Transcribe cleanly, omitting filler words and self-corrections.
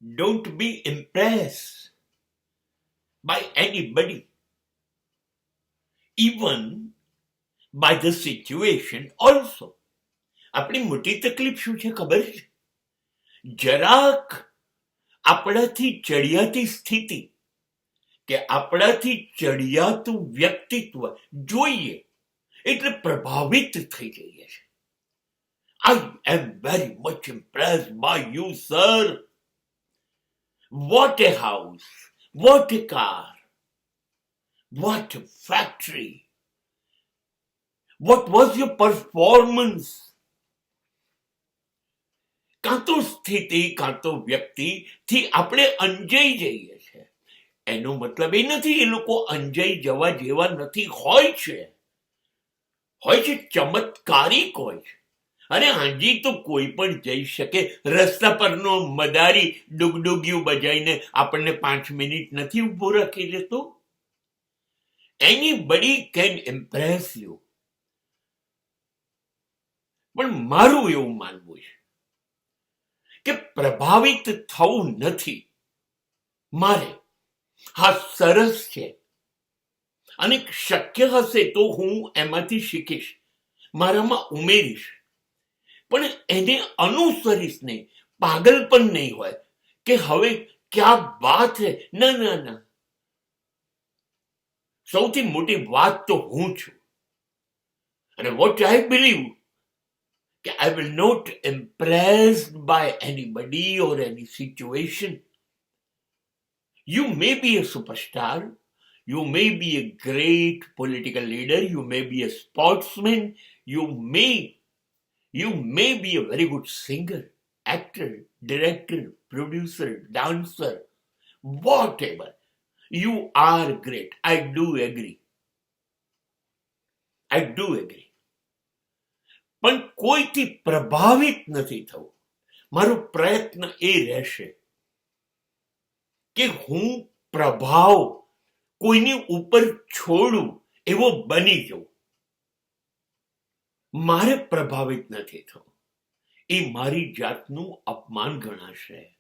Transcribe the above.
Don't be impressed by anybody, even by the situation also. આપણી મોટી તકલીફ શું છે ખબર છે? જરાક આપણાથી ચડિયાતી સ્થિતિ કે આપણાથી ચડિયાતું વ્યક્તિત્વ જોઈએ એટલે પ્રભાવિત થઈ જઈએ છે. I am very much impressed by you, sir. What a house, what a car, what a factory. What was your performance? કાં તો સ્થિતિ કાં તો વ્યક્તિથી આપણે અંજાઈ જઈએ છે. એનો મતલબ એ નથી એ લોકો અંજાઈ જવા જેવા નથી, હોય છે ચમત્કારિક હોય છે. અરે હાજી તો કોઈ પણ જઈ શકે. રસ્તા પરનો મદારી ડુગડુગિયું બજાઈને આપણને 5 મિનિટ નથી ઊભો રાખી દેતો. Anybody can impress you. પણ મારું એવું માનવું છે કે પ્રભાવિત થવું નથી મારે. હા, સરસ છે અને શક્ય હશે તો હું એમાંથી શીખીશ, મારામાં ઉમેરીશ, પણ એને અનુસરીશ નહીં. પાગલ પણ નહીં હોય કે હવે ક્યાં વાત છે. ના ના ના, સૌથી મોટી વાત તો હું છું. અને વોટ આઈ બિલીવ કે I will not impressed by anybody or any situation. You may be a superstar, you may be a great political leader, you may be a sportsman, you may be a very good singer, actor, director, producer, dancer, whatever. You are great. I do agree. પણ કોઈથી પ્રભાવિત નથી થવું. મારો પ્રયત્ન એ રહેશે કે હું પ્રભાવ કોઈની ઉપર છોડું એવો બની જવું. મારે પ્રભાવિત નથી થવું. એ મારી જાતનું અપમાન ગણાશે.